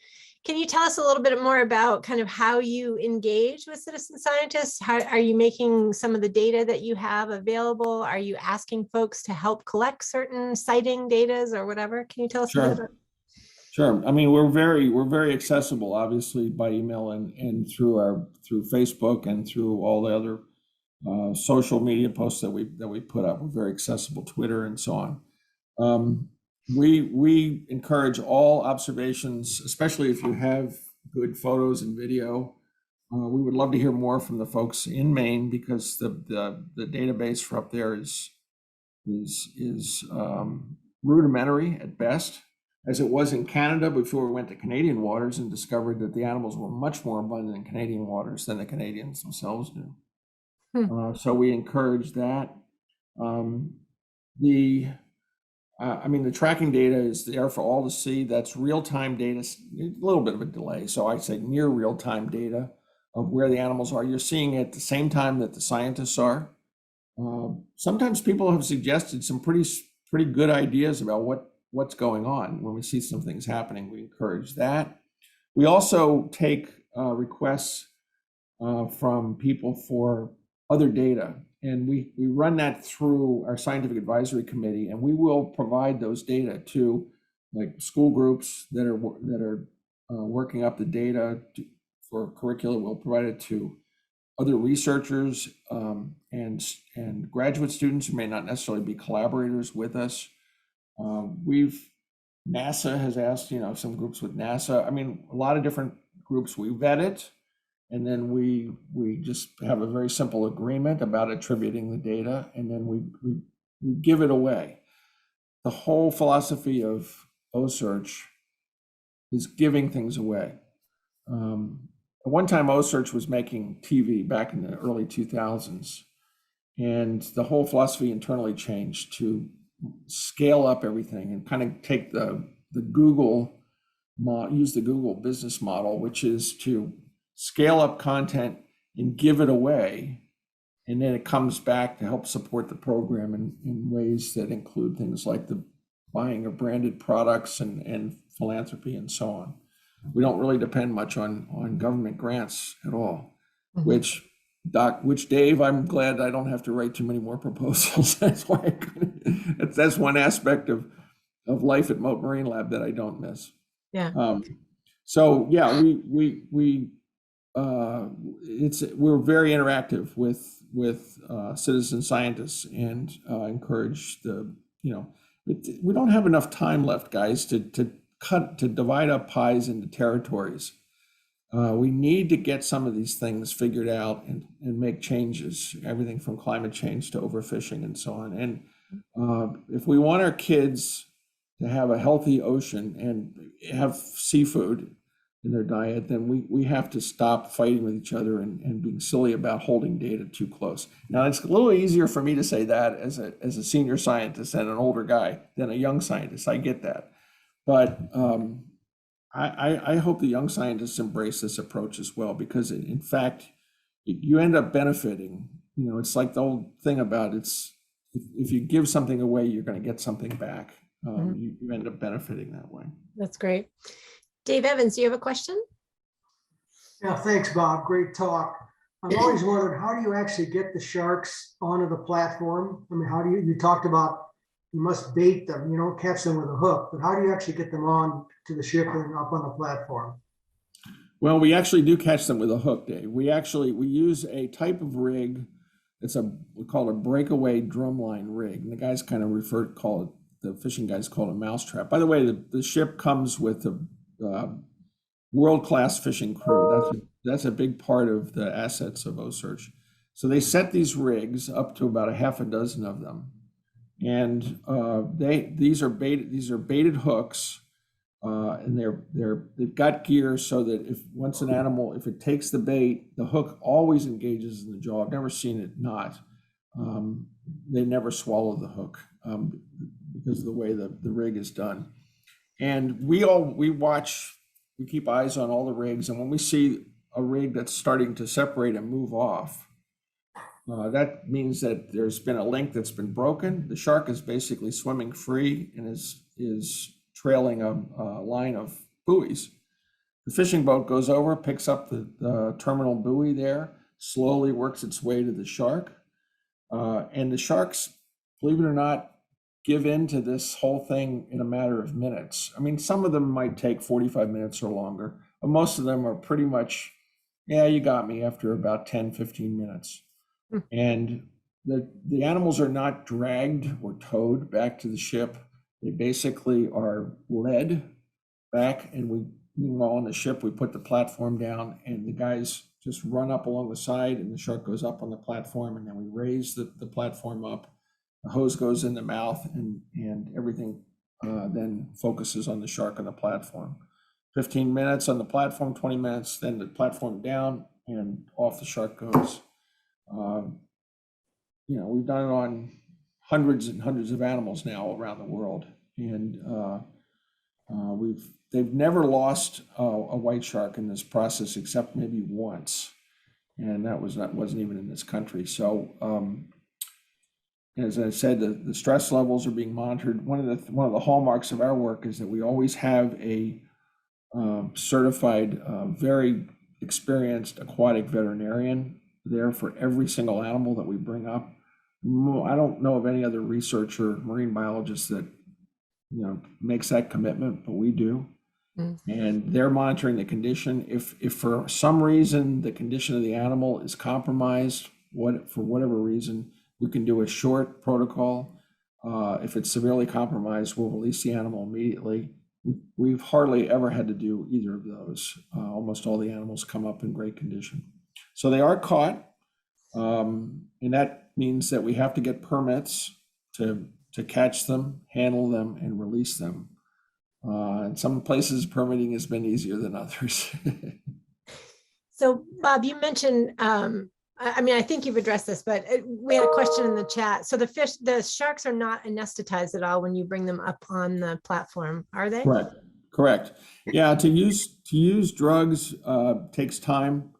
can you tell us a little bit more about kind of how you engage with citizen scientists? How are you making some of the data that you have available? Are you asking folks to help collect certain sighting data or whatever? Can you tell us a bit about? Sure. I mean, we're very accessible, obviously, by email and through Facebook and through all the other social media posts that we put up. We're very accessible, Twitter and so on. We encourage all observations, especially if you have good photos and video. We would love to hear more from the folks in Maine, because the database for up there is rudimentary at best, as it was in Canada before we went to Canadian waters and discovered that the animals were much more abundant in Canadian waters than the Canadians themselves do. So we encourage that. I mean, the tracking data is there for all to see. That's real-time data, a little bit of a delay. So I say near real-time data of where the animals are. You're seeing it at the same time that the scientists are. Sometimes people have suggested some pretty good ideas about what's going on. When we see some things happening, we encourage that. We also take requests from people for other data, and we run that through our scientific advisory committee, and we will provide those data to like school groups that are working up the data for curricula. We'll provide it to other researchers and graduate students who may not necessarily be collaborators with us. NASA has asked, some groups with NASA. I mean, a lot of different groups. We vet it, and then we just have a very simple agreement about attributing the data, and then we give it away. The whole philosophy of OCEARCH is giving things away. At one time, OCEARCH was making TV back in the early 2000s, and the whole philosophy internally changed to scale up everything and kind of take the Google use the Google business model, which is to scale up content and give it away, and then it comes back to help support the program in ways that include things like the buying of branded products and philanthropy and so on. We don't really depend much on government grants at all, which Dave, I'm glad I don't have to write too many more proposals. That's why that's one aspect of life at Mote Marine Lab that I don't miss. Yeah. So yeah, we're very interactive with citizen scientists, and encourage we don't have enough time left, guys, to divide up pies into territories. We need to get some of these things figured out and make changes, everything from climate change to overfishing and so on. And if we want our kids to have a healthy ocean and have seafood in their diet, then we have to stop fighting with each other and being silly about holding data too close. Now, it's a little easier for me to say that as a senior scientist and an older guy than a young scientist. I get that. But I hope the young scientists embrace this approach as well, because in fact, you end up benefiting. It's like the old thing about if you give something away, you're going to get something back. You end up benefiting that way. That's great. Dave Evans, do you have a question? Yeah, thanks, Bob. Great talk. I've always wondered, how do you actually get the sharks onto the platform? I mean, how do you talked about you must bait them, you don't catch them with a hook, but how do you actually get them on to the ship and up on the platform? Well, we actually do catch them with a hook, Dave. We use a type of rig. We call it a breakaway drumline rig. And the guys kind of the fishing guys call it a mousetrap. By the way, the ship comes with a world-class fishing crew. That's a big part of the assets of OCEARCH. So they set these rigs up to about a half a dozen of them. And these are baited hooks, and they've got gear so that if it takes the bait, the hook always engages in the jaw. I've never seen it not. They never swallow the hook because of the way the rig is done. And we keep eyes on all the rigs, and when we see a rig that's starting to separate and move off, that means that there's been a link that's been broken. The shark is basically swimming free and is trailing a line of buoys. The fishing boat goes over, picks up the terminal buoy there, slowly works its way to the shark. And the sharks, believe it or not, give in to this whole thing in a matter of minutes. I mean, some of them might take 45 minutes or longer, but most of them are pretty much, yeah, you got me after about 10, 15 minutes. Hmm. And the animals are not dragged or towed back to the ship. They basically are led back, and meanwhile on the ship, we put the platform down and the guys just run up along the side and the shark goes up on the platform, and then we raise the platform up. The hose goes in the mouth, and everything then focuses on the shark on the platform. 15 minutes on the platform, 20 minutes, then the platform down and off the shark goes. We've done it on hundreds and hundreds of animals now around the world, and they've never lost a white shark in this process except maybe once, and that wasn't even in this country. So as I said, the stress levels are being monitored. One of the hallmarks of our work is that we always have a certified, very experienced aquatic veterinarian there for every single animal that we bring up. I don't know of any other researcher, marine biologist that makes that commitment, but we do. And they're monitoring the condition. If for some reason the condition of the animal is compromised, for whatever reason, we can do a short protocol. If it's severely compromised, we'll release the animal immediately. We've hardly ever had to do either of those. Almost all the animals come up in great condition. So they are caught, and that means that we have to get permits to catch them, handle them, and release them. In some places, permitting has been easier than others. So, Bob, you mentioned, I think you've addressed this, but we had a question in the chat. So the sharks are not anesthetized at all when you bring them up on the platform, are they? Correct. Yeah, to use drugs takes time,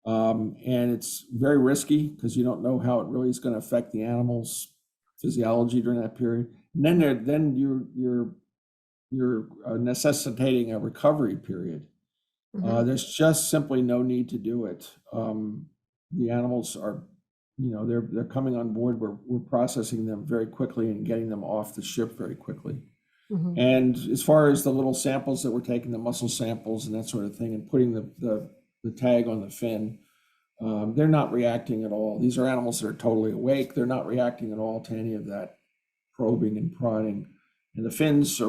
and it's very risky because you don't know how it really is going to affect the animal's physiology during that period. And then you're necessitating a recovery period. There's just simply no need to do it. The animals are, they're coming on board. We're processing them very quickly and getting them off the ship very quickly. And as far as the little samples that we're taking, the muscle samples and that sort of thing, and putting the tag on the fin, they're not reacting at all. These are animals that are totally awake. They're not reacting at all to any of that probing and prodding. And the fins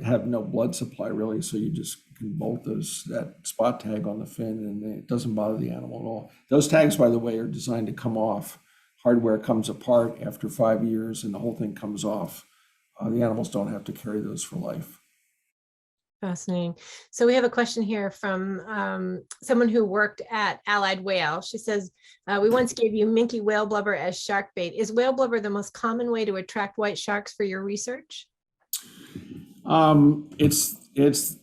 have no blood supply really, so you just can bolt that spot tag on the fin, and it doesn't bother the animal at all. Those tags, by the way, are designed to come off. Hardware comes apart after 5 years, and the whole thing comes off. The animals don't have to carry those for life. Fascinating. So we have a question here from someone who worked at Allied Whale. She says, we once gave you minke whale blubber as shark bait. Is whale blubber the most common way to attract white sharks for your research? It's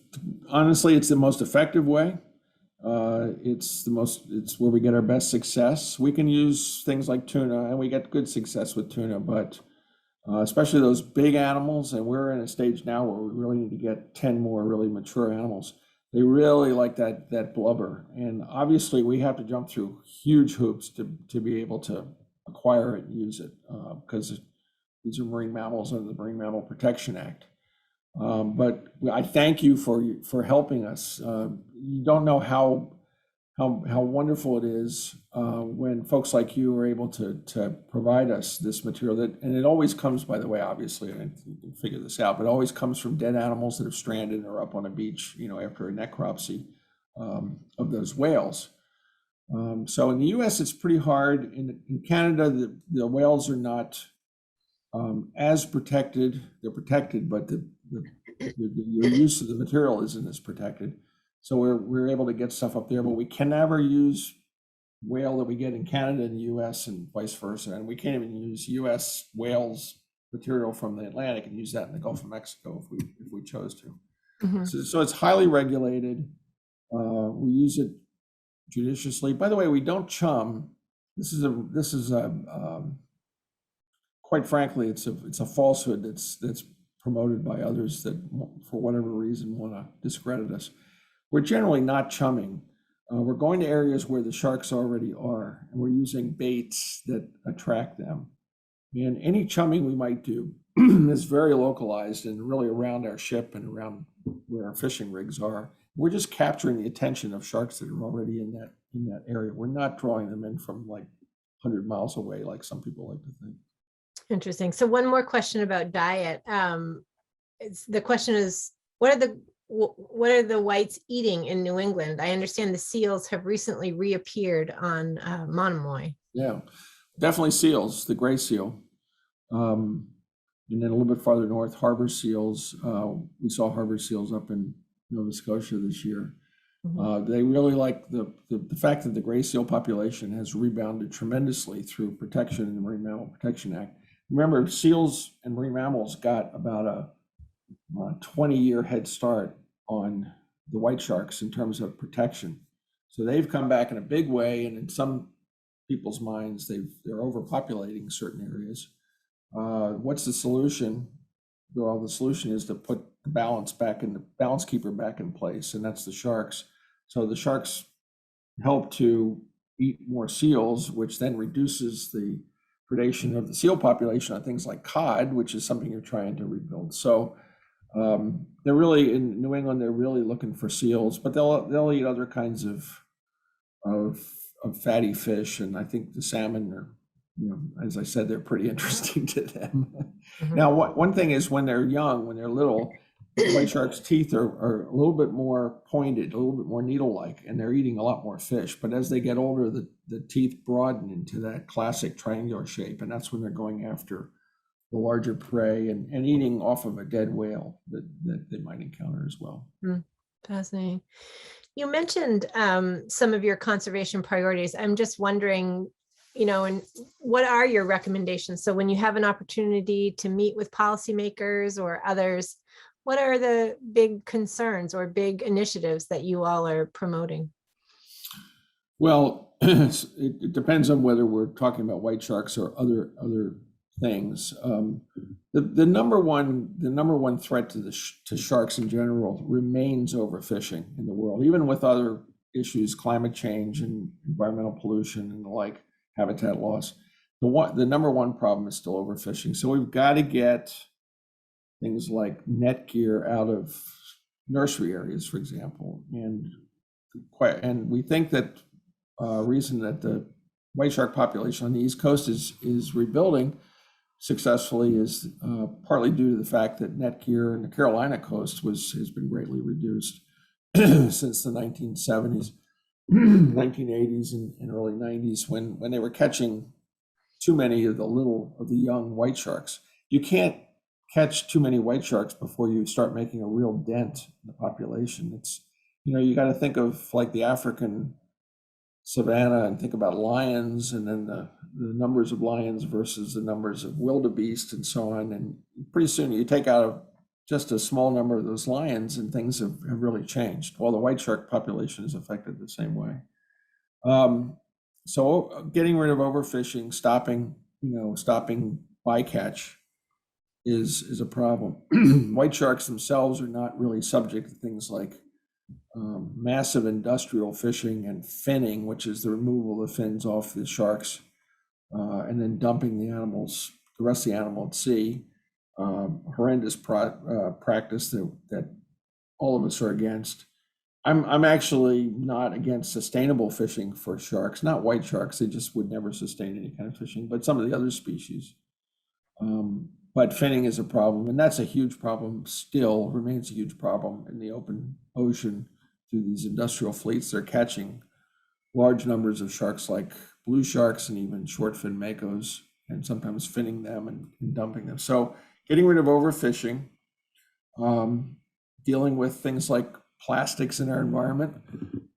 honestly, it's the most effective way. It's where we get our best success. We can use things like tuna, and we get good success with tuna, but especially those big animals, and we're in a stage now where we really need to get 10 more really mature animals. They really like that blubber, and obviously we have to jump through huge hoops to be able to acquire it and use it, because these are marine mammals under the Marine Mammal Protection Act. But I thank you for helping us. You don't know how wonderful it is when folks like you are able to provide us this material. And it always comes, by the way, obviously, and you can figure this out, but it always comes from dead animals that have stranded or up on a beach, after a necropsy of those whales. So in the U.S., it's pretty hard. In Canada, the whales are not as protected. They're protected, but the use of the material isn't as protected. So we're able to get stuff up there, but we can never use whale that we get in Canada and the U.S. and vice versa. And we can't even use U.S. whales material from the Atlantic and use that in the Gulf of Mexico if we chose to. So it's highly regulated. We use it judiciously. By the way, we don't chum. This is quite frankly, it's a falsehood that's promoted by others that, for whatever reason, want to discredit us. We're generally not chumming. We're going to areas where the sharks already are, and we're using baits that attract them. And any chumming we might do is very localized and really around our ship and around where our fishing rigs are. We're just capturing the attention of sharks that are already in that area. We're not drawing them in from like 100 miles away, like some people like to think. Interesting. So one more question about diet. The question is, what are the whites eating in New England? I understand the seals have recently reappeared on Monomoy. Yeah, definitely seals, the gray seal. And then a little bit farther north, harbor seals. We saw harbor seals up in Nova Scotia this year. They really like the fact that the gray seal population has rebounded tremendously through protection in the Marine Mammal Protection Act. Remember, seals and marine mammals got about a 20-year head start on the white sharks in terms of protection. So they've come back in a big way, and in some people's minds, they're overpopulating certain areas. What's the solution? Well, the solution is to put the balance keeper back in place, and that's the sharks. So the sharks help to eat more seals, which then reduces the predation of the seal population on things like cod, which is something you're trying to rebuild. So they're really, in New England, they're really looking for seals, but they'll eat other kinds of fatty fish, and I think the salmon are, as I said, they're pretty interesting to them. Now, one thing is when they're young, when they're little, white sharks' teeth are a little bit more pointed, a little bit more needle-like, and they're eating a lot more fish. But as they get older, the teeth broaden into that classic triangular shape, and that's when they're going after the larger prey and eating off of a dead whale that they might encounter as well. Fascinating. You mentioned some of your conservation priorities. I'm just wondering, and what are your recommendations? So when you have an opportunity to meet with policymakers or others, what are the big concerns or big initiatives that you all are promoting? Well, it depends on whether we're talking about white sharks or other things. The number one threat to sharks in general remains overfishing in the world, even with other issues, climate change and environmental pollution and the like, habitat loss. The number one problem is still overfishing. So we've got to get things like net gear out of nursery areas, for example, and we think that reason that the white shark population on the East Coast is rebuilding successfully is partly due to the fact that net gear in the Carolina coast has been greatly reduced since the 1970s, 1980s, and early 90s when they were catching too many of the young white sharks. You can't catch too many white sharks before you start making a real dent in the population. It's, you got to think of like the African savanna and think about lions, and then the numbers of lions versus the numbers of wildebeest and so on. And pretty soon you take out just a small number of those lions and things have really changed. Well, the white shark population is affected the same way. So getting rid of overfishing, stopping bycatch is a problem. White sharks themselves are not really subject to things like massive industrial fishing and finning, which is the removal of the fins off the sharks and then dumping the rest of the animal at sea. Horrendous practice that all of us are against. I'm actually not against sustainable fishing for sharks, not white sharks. They just would never sustain any kind of fishing, but some of the other species. But finning is a problem, and that's a huge problem, still remains a huge problem in the open ocean through these industrial fleets. They're catching large numbers of sharks like blue sharks and even short fin makos, and sometimes finning them and dumping them. So getting rid of overfishing, dealing with things like plastics in our environment.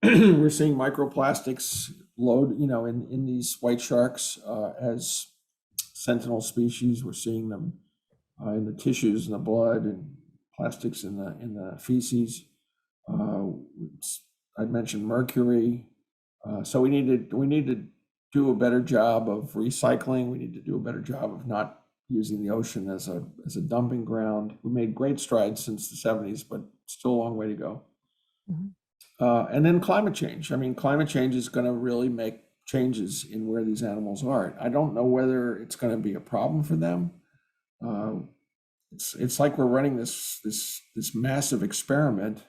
We're seeing microplastics load, in these white sharks as sentinel species. We're seeing them in the tissues, in the blood, and plastics in the feces. I mentioned mercury. So we need to do a better job of recycling. We need to do a better job of not using the ocean as a dumping ground. We made great strides since the 70s, but still a long way to go. And then climate change. I mean, climate change is going to really make changes in where these animals are. I don't know whether it's going to be a problem for them. it's like we're running this massive experiment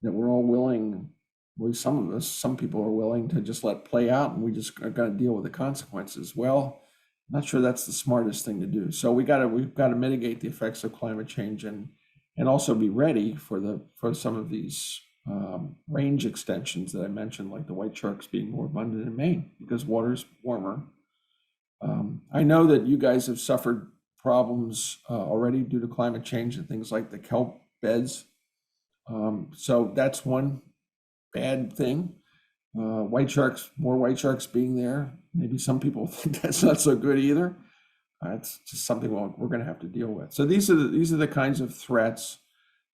that we're all willing, well, some people are willing to just let play out, and we just are going to deal with the consequences. Well, I'm not sure that's the smartest thing to do. So we've got to mitigate the effects of climate change and also be ready for some of these range extensions that I mentioned, like the white sharks being more abundant in Maine because water's warmer. I know that you guys have suffered problems already due to climate change and things like the kelp beds. So that's one bad thing. More white sharks being there. Maybe some people think that's not so good either. It's just something we're going to have to deal with. So these are the kinds of threats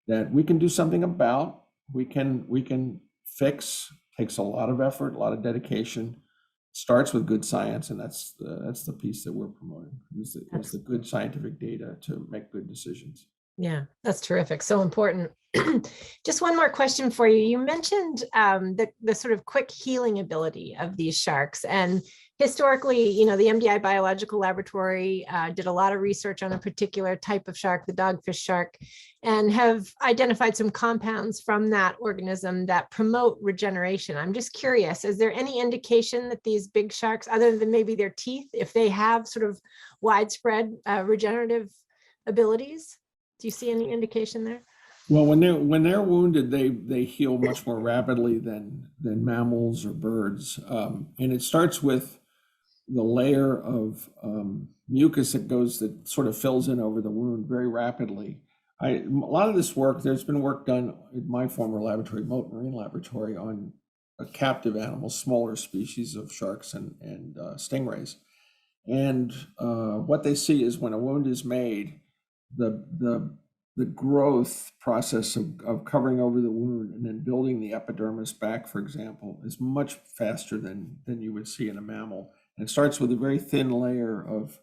that we can do something about. We can fix. Takes a lot of effort, a lot of dedication. Starts with good science, and that's the piece that we're promoting. Is the good scientific data to make good decisions. Yeah, that's terrific. So important. Just one more question for you. You mentioned the sort of quick healing ability of these sharks. And historically, the MDI Biological Laboratory did a lot of research on a particular type of shark, the dogfish shark, and have identified some compounds from that organism that promote regeneration. I'm just curious, is there any indication that these big sharks, other than maybe their teeth, if they have sort of widespread regenerative abilities? Do you see any indication there? Well, when they're wounded, they heal much more rapidly than mammals or birds, and it starts with the layer of mucus that sort of fills in over the wound very rapidly. A lot of this work, there's been work done in my former laboratory, Mote Marine Laboratory, on captive animals, smaller species of sharks and stingrays, and what they see is when a wound is made, the growth process of covering over the wound and then building the epidermis back, for example, is much faster than you would see in a mammal. And it starts with a very thin layer of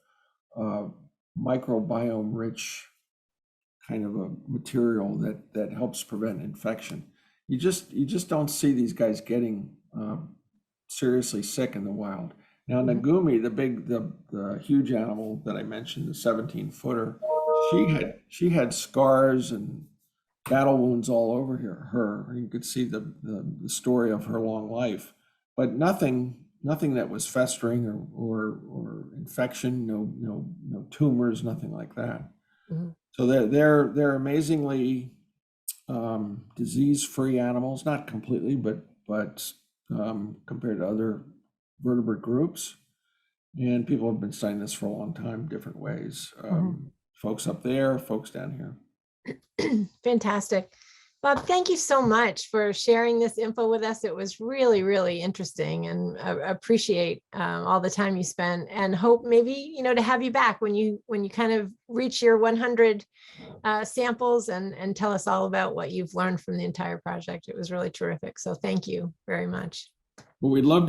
microbiome rich kind of a material that helps prevent infection. You just don't see these guys getting seriously sick in the wild. Now, Nagumi, the huge animal that I mentioned, the 17-footer, she had scars and battle wounds all over her. You could see the story of her long life, but nothing that was festering or infection, no tumors, nothing like that. Mm-hmm. So they're amazingly disease-free animals, not completely, but compared to other vertebrate groups. And people have been studying this for a long time, different ways. Folks up there, folks down here. Fantastic. Bob, thank you so much for sharing this info with us. It was really, really interesting, and I appreciate all the time you spent, and hope maybe, to have you back when you kind of reach your 100 samples and tell us all about what you've learned from the entire project. It was really terrific. So thank you very much. Well, we'd love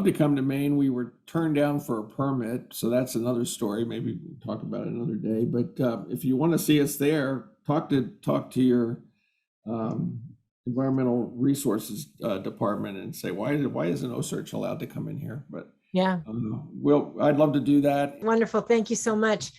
to come to Maine. We were turned down for a permit, so that's another story. Maybe we'll talk about it another day. But if you want to see us there, talk to your environmental resources department and say, why isn't OCEARCH allowed to come in here? But yeah, I'd love to do that. Wonderful. Thank you so much.